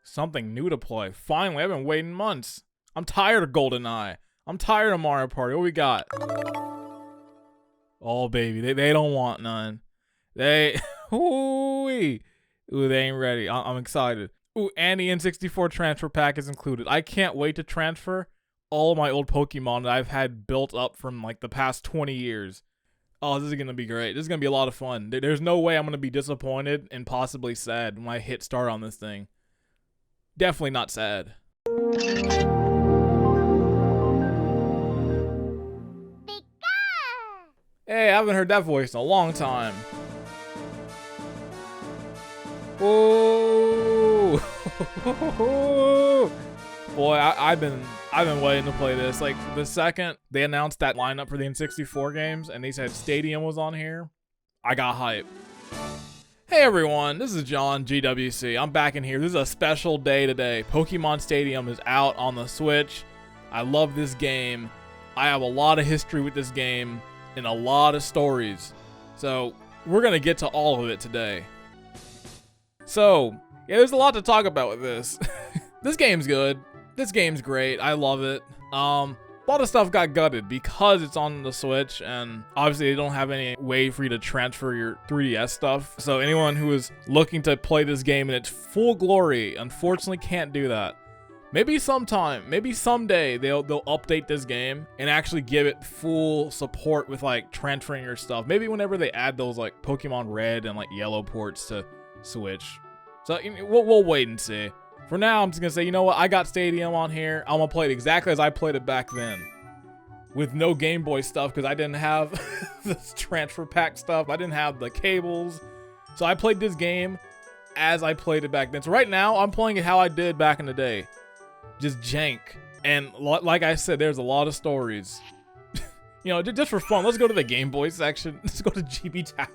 Something new to play. Finally, I've been waiting months. I'm tired of GoldenEye. I'm tired of Mario Party. What we got? Oh, baby. They don't want none. They... Ooh, they ain't ready. I'm excited. Ooh, and the N64 transfer pack is included. I can't wait to transfer all of my old Pokemon that I've had built up from like the past 20 years. Oh, this is going to be great. This is going to be a lot of fun. There's no way I'm going to be disappointed and possibly sad when I hit start on this thing. Definitely not sad. Hey, I haven't heard that voice in a long time. Whoa! Boy, I've been waiting to play this. Like the second they announced that lineup for the N64 games and they said Stadium was on here, I got hype. Hey everyone, this is John GWC. I'm back in here. This is a special day today. Pokemon Stadium is out on the Switch. I love this game. I have a lot of history with this game and a lot of stories. So we're gonna get to all of it today. So yeah, there's a lot to talk about with this. This game's good. This game's great. I love it. A lot of stuff got gutted because it's on the Switch, and obviously they don't have any way for you to transfer your 3DS stuff. So anyone who is looking to play this game in its full glory, unfortunately can't do that. Maybe sometime, maybe someday they'll update this game and actually give it full support with like transferring your stuff. Maybe whenever they add those like Pokemon Red and like Yellow ports to Switch. So we'll wait and see. For now, I'm just gonna say, you know what? I got Stadium on here. I'm gonna play it exactly as I played it back then, with no Game Boy stuff because I didn't have this transfer pack stuff. I didn't have the cables, so I played this game as I played it back then. So right now, I'm playing it how I did back in the day, just jank. And like I said, there's a lot of stories. You know, just for fun. Let's go to the Game Boy section. Let's go to GB Tower.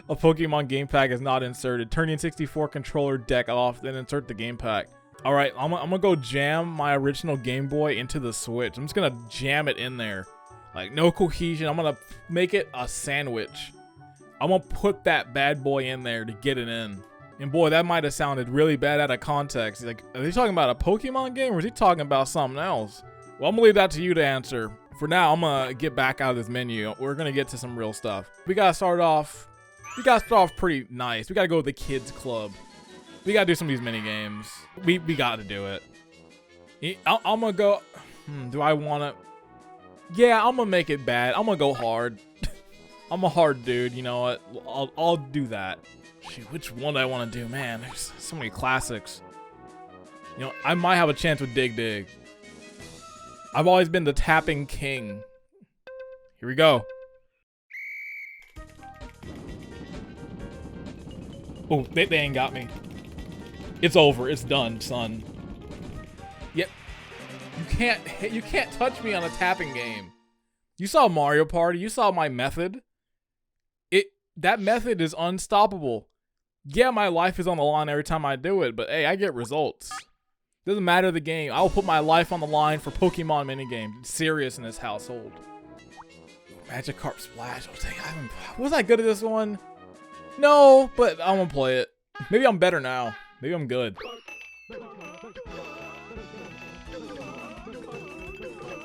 A Pokemon game pack is not inserted. Turn the N64 controller deck off, then insert the game pack. All right, I'm gonna go jam my original Game Boy into the Switch. I'm just gonna jam it in there. Like, no cohesion. I'm gonna make it a sandwich. I'm gonna put that bad boy in there to get it in. And boy, that might have sounded really bad out of context. Like, are they talking about a Pokemon game or is he talking about something else? Well, I'm gonna leave that to you to answer. For now, I'm gonna get back out of this menu. We're gonna get to some real stuff. We gotta start off pretty nice. We gotta go with the kids club. We gotta do some of these mini games. We gotta do it. I'm gonna go. Do I want to? Yeah, I'm gonna make it bad. I'm gonna go hard. I'm a hard dude. You know what? I'll do that. Shoot, which one do I want to do? Man, there's so many classics. You know, I might have a chance with Dig Dig. I've always been the tapping king. Here we go. Oh, they ain't got me. It's over. It's done, son. Yep. You can't touch me on a tapping game. You saw Mario Party. You saw my method. That method is unstoppable. Yeah, my life is on the line every time I do it, but hey, I get results. Doesn't matter the game. I will put my life on the line for Pokemon minigames. It's serious in this household. Magikarp Splash. Was I good at this one? No, but I'm gonna play it. Maybe I'm better now. Maybe I'm good.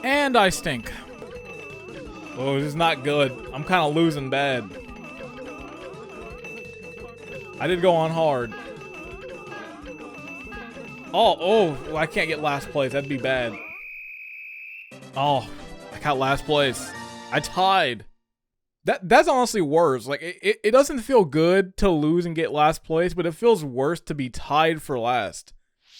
And I stink. Oh, this is not good. I'm kind of losing bad. I did go on hard. Oh, I can't get last place. That'd be bad. Oh, I got last place. I tied. That's honestly worse. Like, it doesn't feel good to lose and get last place, but it feels worse to be tied for last.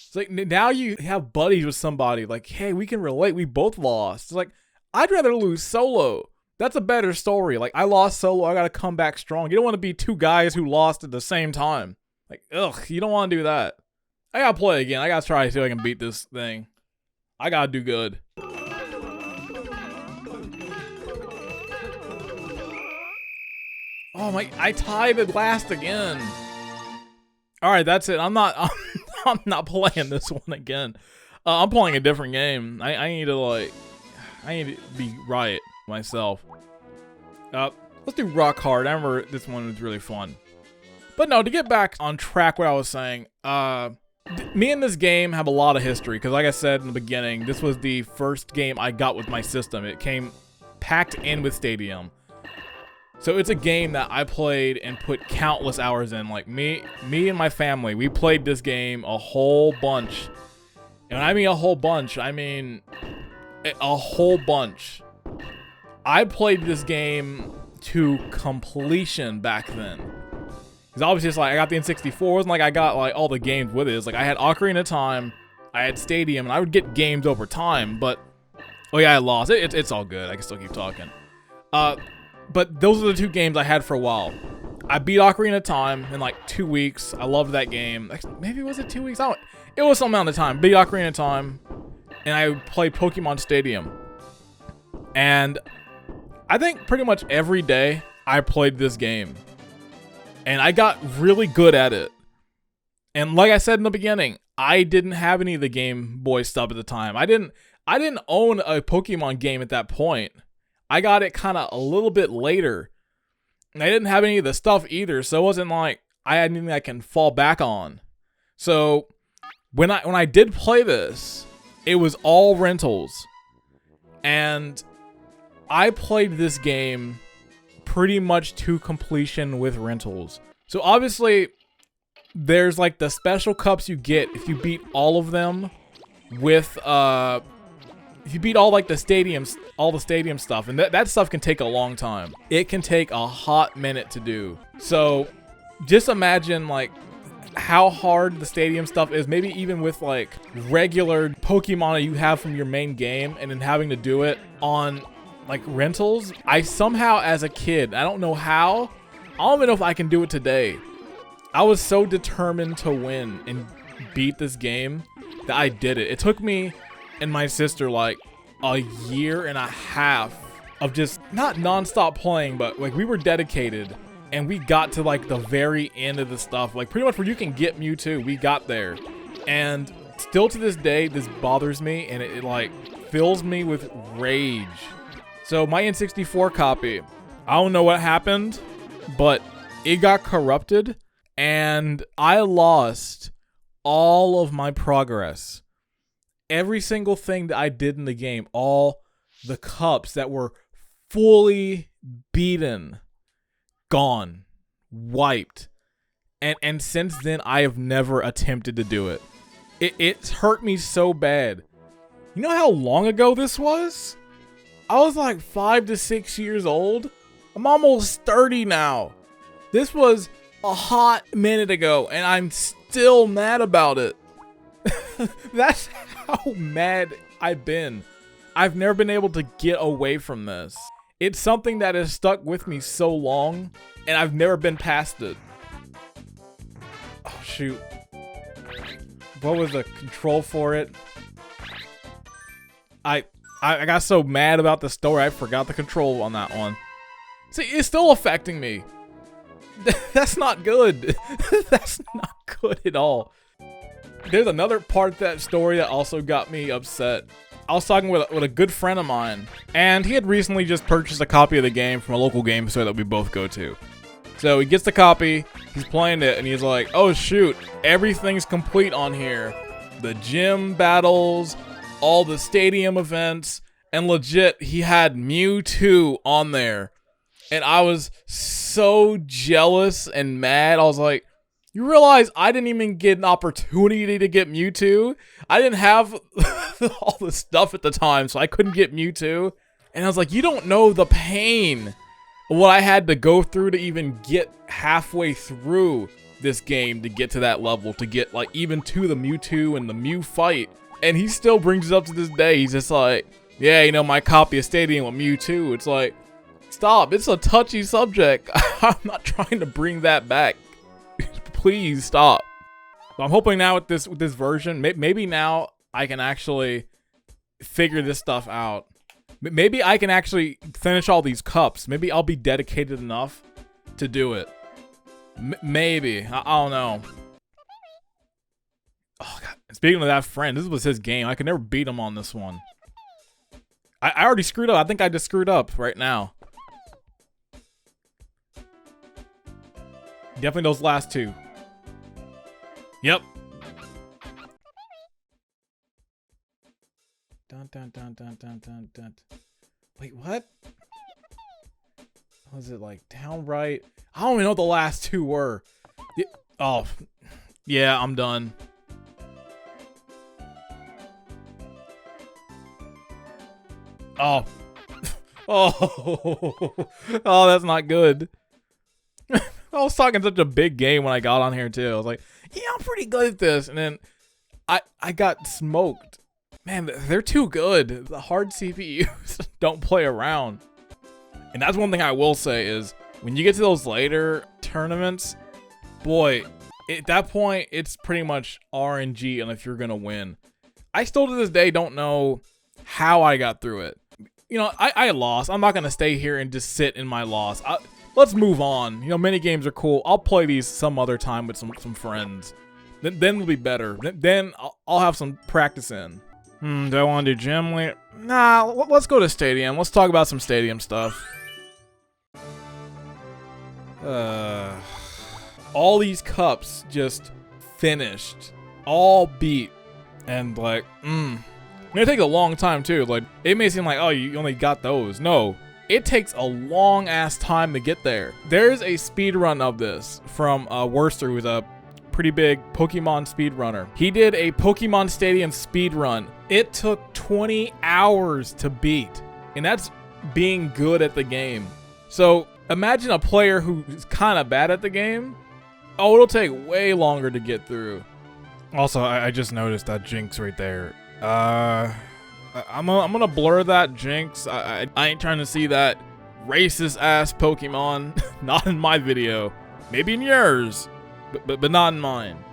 It's like, now you have buddies with somebody. Like, hey, we can relate. We both lost. It's like, I'd rather lose solo. That's a better story. Like, I lost solo. I got to come back strong. You don't want to be two guys who lost at the same time. Like, ugh, you don't want to do that. I got to play again. I got to try to see if I can beat this thing. I got to do good. Oh my, I tied at last again. All right, that's it. I'm not playing this one again. I'm playing a different game. I need to be right myself. Let's do Rock Hard. I remember this one was really fun. But no, to get back on track what I was saying, Me and this game have a lot of history because, like I said in the beginning, this was the first game I got with my system. It came packed in with Stadium. So it's a game that I played and put countless hours in. Like me and my family, we played this game a whole bunch. And when I mean a whole bunch, I mean a whole bunch. I played this game to completion back then. Because obviously it's like I got the N64. It wasn't like I got like all the games with it. It's like I had Ocarina of Time, I had Stadium, and I would get games over time. But oh yeah, I lost. It's all good. I can still keep talking. But those are the two games I had for a while. I beat Ocarina of Time in like 2 weeks. I loved that game. Maybe was it 2 weeks? It was some amount of time. Beat Ocarina of Time, and I played Pokemon Stadium. And I think pretty much every day I played this game. And I got really good at it. And like I said in the beginning, I didn't have any of the Game Boy stuff at the time. I didn't own a Pokemon game at that point. I got it kind of a little bit later. And I didn't have any of the stuff either, so it wasn't like I had anything I can fall back on. So when I did play this, it was all rentals. And I played this game pretty much to completion with rentals. So obviously there's like the special cups you get if you beat all of them with if you beat all like the stadium stuff, and that stuff can take a long time. It can take a hot minute to do. So just imagine like how hard the stadium stuff is, maybe even with like regular Pokemon you have from your main game and then having to do it on like rentals. I somehow as a kid, I don't know how, I don't even know if I can do it today. I was so determined to win and beat this game that I did it. It took me and my sister like a year and a half of just not non-stop playing, but like we were dedicated and we got to like the very end of the stuff, like pretty much where you can get Mewtwo. We got there, and still to this day this bothers me, and it like fills me with rage. So my N64 copy, I don't know what happened, but it got corrupted and I lost all of my progress. Every single thing that I did in the game, all the cups that were fully beaten, gone, wiped. And since then, I have never attempted to do it. It's hurt me so bad. You know how long ago this was? I was like 5 to 6 years old. I'm almost 30 now. This was a hot minute ago, and I'm still mad about it. That's how mad I've been. I've never been able to get away from this. It's something that has stuck with me so long, and I've never been past it. Oh, shoot. What was the control for it? I got so mad about the story, I forgot the control on that one. See, it's still affecting me. That's not good. That's not good at all. There's another part of that story that also got me upset. I was talking with a good friend of mine, and he had recently just purchased a copy of the game from a local game store that we both go to. So he gets the copy, he's playing it, and he's like, oh shoot, everything's complete on here. The gym battles, all the stadium events, and legit, he had Mewtwo on there. And I was so jealous and mad. I was like, you realize I didn't even get an opportunity to get Mewtwo? I didn't have all the stuff at the time, so I couldn't get Mewtwo. And I was like, you don't know the pain of what I had to go through to even get halfway through this game to get to that level, to get like even to the Mewtwo and the Mew fight. And he still brings it up to this day. He's just like, yeah, you know, my copy of Stadium with Mewtwo. It's like, stop, it's a touchy subject. I'm not trying to bring that back. Please stop. So I'm hoping now with this version, maybe now I can actually figure this stuff out. Maybe I can actually finish all these cups. Maybe I'll be dedicated enough to do it. Maybe. I don't know. Oh god. Speaking of that friend, this was his game. I could never beat him on this one. I already screwed up. I think I just screwed up right now. Definitely those last two. Yep. Wait, what? Was it like downright? I don't even know what the last two were. Oh, yeah, I'm done. Oh. Oh. Oh, that's not good. I was talking such a big game when I got on here too. I was like, yeah, I'm pretty good at this. And then I got smoked. Man, they're too good. The hard CPUs don't play around. And that's one thing I will say is when you get to those later tournaments, boy, at that point, it's pretty much RNG and if you're going to win. I still to this day don't know how I got through it. You know, I lost. I'm not going to stay here and just sit in my loss. Let's move on. You know, mini games are cool. I'll play these some other time with some friends. Then it'll be better. Then I'll have some practice in. Do I want to do gym later? Nah, let's go to stadium. Let's talk about some stadium stuff. All these cups just finished. All beat. And like, it takes a long time too. Like, it may seem like, oh, you only got those. No, it takes a long ass time to get there. There's a speed run of this from Worcester, who's a pretty big Pokemon speedrunner. He did a Pokemon Stadium speed run. It took 20 hours to beat, and that's being good at the game. So imagine a player who's kind of bad at the game. Oh, it'll take way longer to get through. Also, I just noticed that Jinx right there. I'm gonna blur that, Jinx. I ain't trying to see that racist ass Pokemon. Not in my video. Maybe in yours, but not in mine.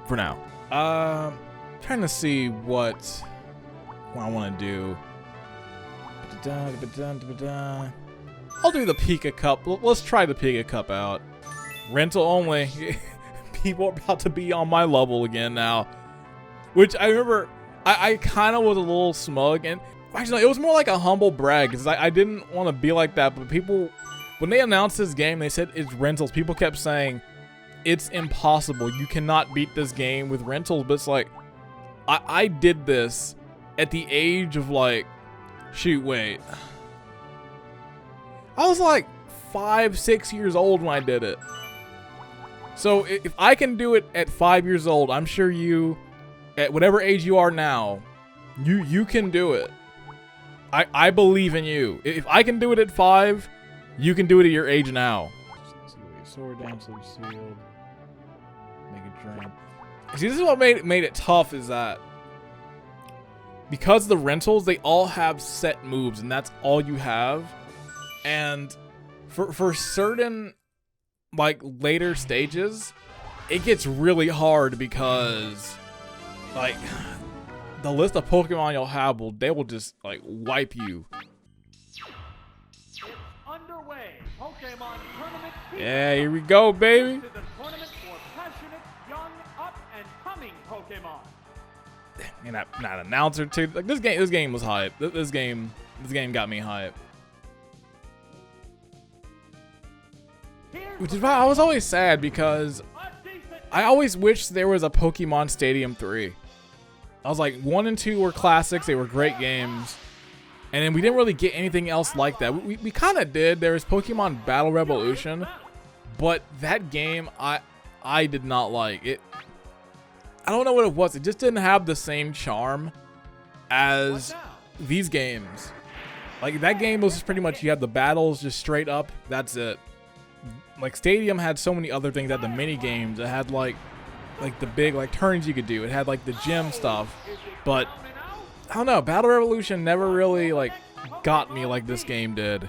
For now. Trying to see what I want to do. I'll do the Pika Cup. Let's try the Pika Cup out. Rental only. People are about to be on my level again now. Which I remember, I kind of was a little smug. And actually, it was more like a humble brag. Because I didn't want to be like that. But people, when they announced this game, they said it's rentals. People kept saying, it's impossible. You cannot beat this game with rentals. But it's like, I did this at the age of like, shoot, wait. I was like 5, 6 years old when I did it. So if I can do it at 5 years old, I'm sure you, at whatever age you are now, you can do it. I believe in you. If I can do it at 5, you can do it at your age now. Sword dance sealed. Make a dream. See, this is what made it tough, is that because the rentals, they all have set moves, and that's all you have. And for certain like later stages, it gets really hard because like the list of Pokemon you'll have they will just like wipe you. It's underway. Pokemon tournament. Yeah, here we go, baby. To the tournament for passionate, young, up and coming Pokemon. And that announcer too. Like this game was hype. This game got me hype. Which is why I was always sad, because I always wished there was a Pokemon Stadium 3. I was like, 1 and 2 were classics. They were great games. And then we didn't really get anything else like that. We kind of did. There was Pokemon Battle Revolution. But that game, I did not like. I don't know what it was. It just didn't have the same charm as these games. Like, that game was just pretty much, you had the battles just straight up. That's it. Like, Stadium had so many other things. It had the mini games. It had like the big like turns you could do. It had like the gym stuff. But I don't know. Battle Revolution never really like got me like this game did.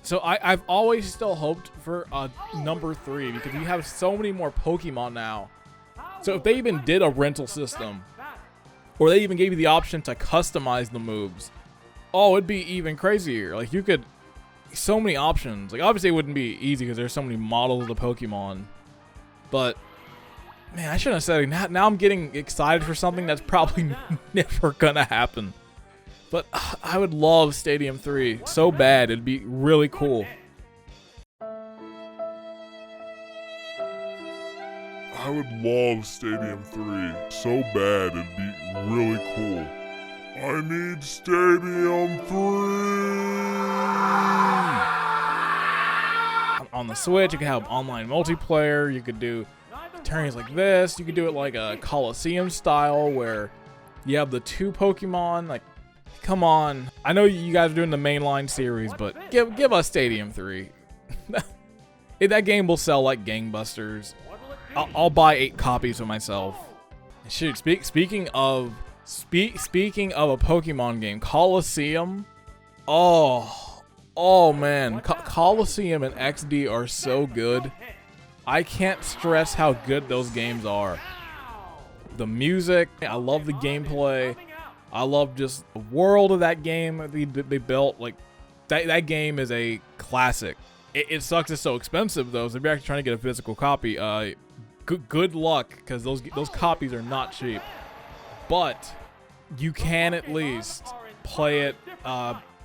So I've always still hoped for a number 3, because we have so many more Pokemon now. So if they even did a rental system, or they even gave you the option to customize the moves, oh, it'd be even crazier. Like, you could. So many options. Like, obviously it wouldn't be easy because there's so many models of the Pokemon, but man, I shouldn't have said it. Now I'm getting excited for something that's probably never gonna happen. But I would love Stadium 3 so bad. It'd be really cool. I would love Stadium 3 so bad. It'd be really cool. I need Stadium 3! On the Switch, you can have online multiplayer. You could do turns like this. You could do it like a Coliseum style where you have the 2 Pokemon. Like, come on. I know you guys are doing the mainline series, but give us Stadium 3. That game will sell like gangbusters. I'll buy 8 copies for myself. Shoot, speaking of a Pokemon game, Coliseum. Oh man, Coliseum and XD are so good. I can't stress how good those games are. The music, I love the gameplay. I love just the world of that game they built. Like that game is a classic. It sucks it's so expensive though. So if you're actually trying to get a physical copy, good luck, because those copies are not cheap. But you can at least play it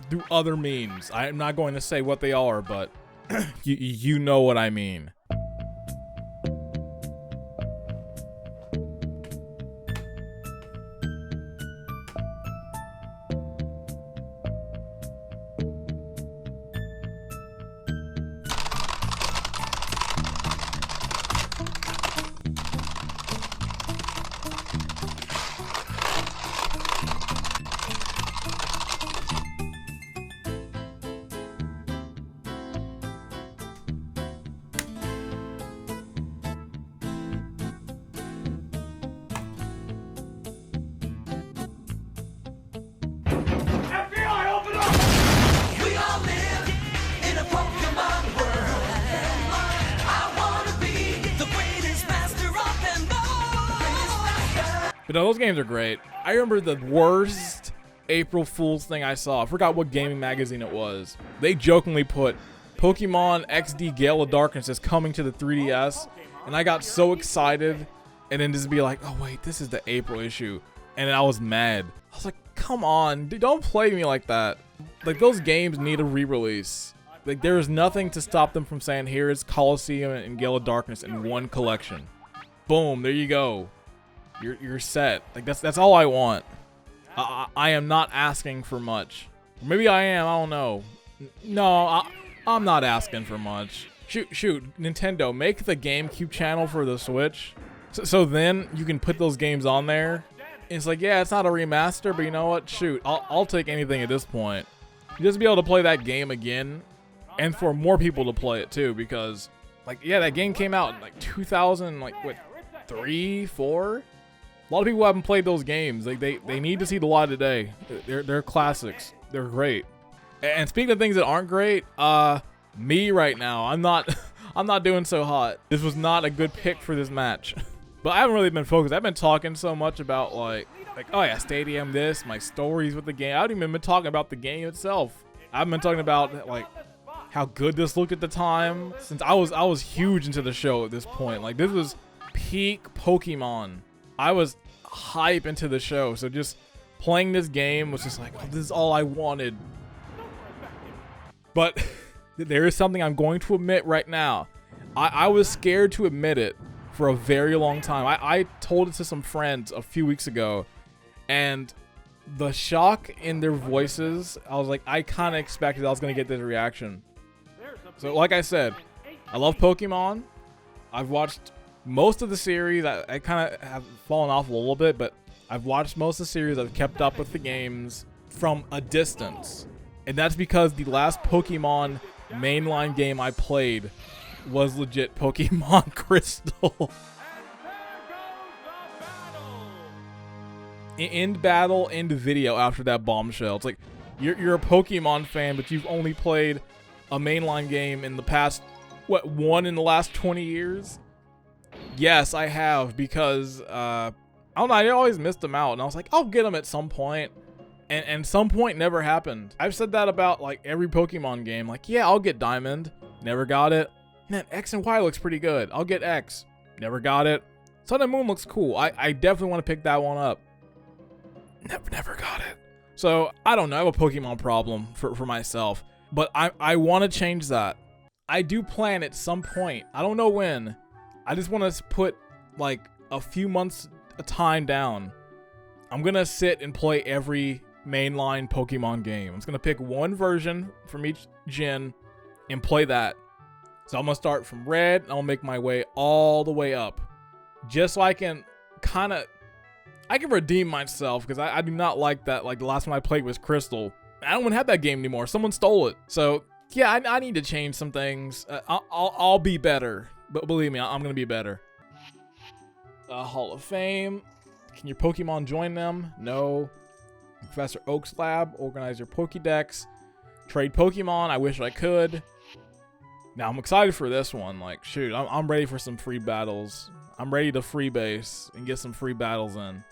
through other means. I'm not going to say what they are, but you know what I mean. FBI, open up! We all live in a Pokemon world. I wanna be the greatest master of them all. But no, those games are great. I remember the worst April Fool's thing I saw. I forgot what gaming magazine it was. They jokingly put Pokemon XD Gale of Darkness is coming to the 3DS, and I got so excited, and then just be like, oh wait, this is the April issue, and I was mad. I was like, come on, dude, don't play me like that. Like, those games need a re-release. Like, there is nothing to stop them from saying, here is Coliseum and Gale of Darkness in one collection. Boom, there you go. You're set. Like, that's all I want. I am not asking for much. Maybe I am, I don't know. No, I'm not asking for much. Shoot, Nintendo, make the GameCube channel for the Switch. So then you can put those games on there. And it's like, yeah, it's not a remaster, but you know what? Shoot, I'll take anything at this point. Just be able to play that game again, and for more people to play it too, because, like, yeah, that game came out in like 2000, like what, 3, 4? A lot of people haven't played those games. Like they need to see the light of day. They're classics. They're great. And speaking of things that aren't great, me right now, I'm not doing so hot. This was not a good pick for this match. But I haven't really been focused. I've been talking so much about like oh yeah, Stadium, this, my stories with the game. I haven't even been talking about the game itself. I've been talking about like how good this looked at the time. Since I was huge into the show at this point. Like, this was peak Pokemon. I was hype into the show, so just playing this game was just like, oh, this is all I wanted. But there is something I'm going to admit right now. I was scared to admit it for a very long time. I told it to some friends a few weeks ago, and the shock in their voices, I was like, I kind of expected I was going to get this reaction. So like I said, I love Pokemon. I've watched most of the series. I kind of have fallen off a little bit, but I've watched most of the series. I've kept up with the games from a distance. And that's because the last Pokemon mainline game I played was legit Pokemon Crystal. End battle, end video after that bombshell. It's like, you're a Pokemon fan, but you've only played a mainline game in the past, what, one in the last 20 years? Yes, I have, because, I don't know, I always missed them out, and I was like, I'll get them at some point, and some point never happened. I've said that about, like, every Pokemon game, like, yeah, I'll get Diamond, never got it. Man, X and Y looks pretty good, I'll get X, never got it. Sun and Moon looks cool, I definitely want to pick that one up. Never got it. So, I don't know, I have a Pokemon problem for myself, but I want to change that. I do plan at some point, I don't know when, I just want to put like a few months of time down I'm gonna sit and play every mainline Pokemon game. I'm just gonna pick one version from each gen and play that. So I'm gonna start from red and I'll make my way all the way up. Just so I can I can redeem myself, because I do not like that. Like the last one I played was Crystal. I don't want to have that game anymore. Someone stole it. So yeah, I need to change some things. I'll be better. But believe me, I'm gonna be better. Hall of Fame. Can your Pokemon join them? No. Professor Oak's lab. Organize your Pokédex. Trade Pokemon. I wish I could. Now I'm excited for this one. Like, shoot, I'm ready for some free battles. I'm ready to freebase and get some free battles in. And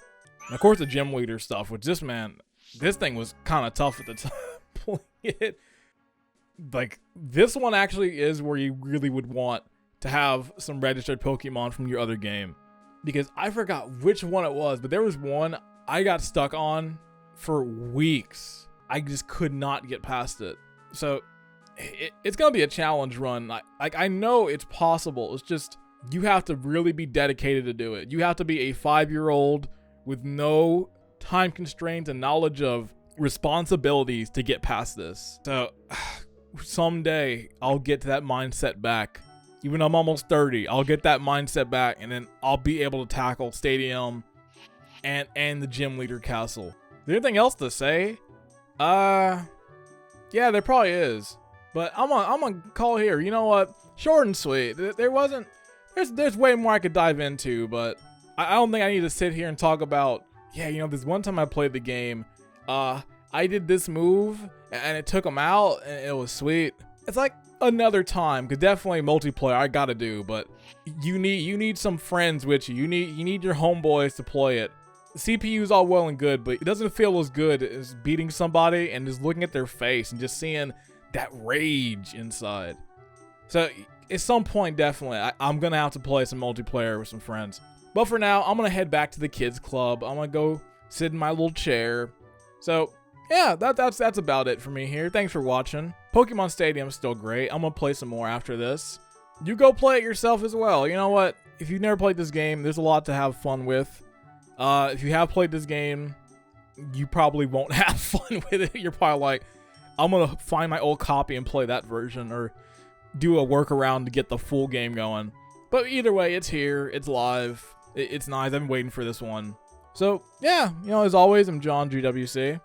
of course the gym leader stuff, which this thing was kind of tough at the time. Playing it. Like, this one actually is where you really would want to have some registered Pokemon from your other game. Because I forgot which one it was, but there was one I got stuck on for weeks. I just could not get past it. So it's gonna be a challenge run. I know it's possible. It's just you have to really be dedicated to do it. You have to be a 5-year-old with no time constraints and knowledge of responsibilities to get past this. So someday I'll get to that mindset back. Even though I'm almost 30, I'll get that mindset back, and then I'll be able to tackle Stadium and the Gym Leader Castle. Is there anything else to say? Yeah, there probably is. But I'm gonna call here. You know what? Short and sweet. There's way more I could dive into, but I don't think I need to sit here and talk about, yeah, you know, this one time I played the game, I did this move, and it took them out, and it was sweet. It's like another time, because definitely multiplayer I gotta do, but you need some friends with you. You need your homeboys to play it. The CPU's all well and good, but it doesn't feel as good as beating somebody and just looking at their face and just seeing that rage inside. So at some point, definitely, I'm gonna have to play some multiplayer with some friends. But for now, I'm gonna head back to the kids club. I'm gonna go sit in my little chair. So yeah, that's about it for me here. Thanks for watching. Pokemon Stadium's still great. I'm gonna play some more after this. You go play it yourself as well. You know what? If you've never played this game, there's a lot to have fun with. If you have played this game, you probably won't have fun with it. You're probably like, I'm gonna find my old copy and play that version, or do a workaround to get the full game going. But either way, it's here. It's live. It's nice. I've been waiting for this one. So yeah, you know, as always, I'm John GWC.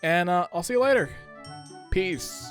And I'll see you later. Peace.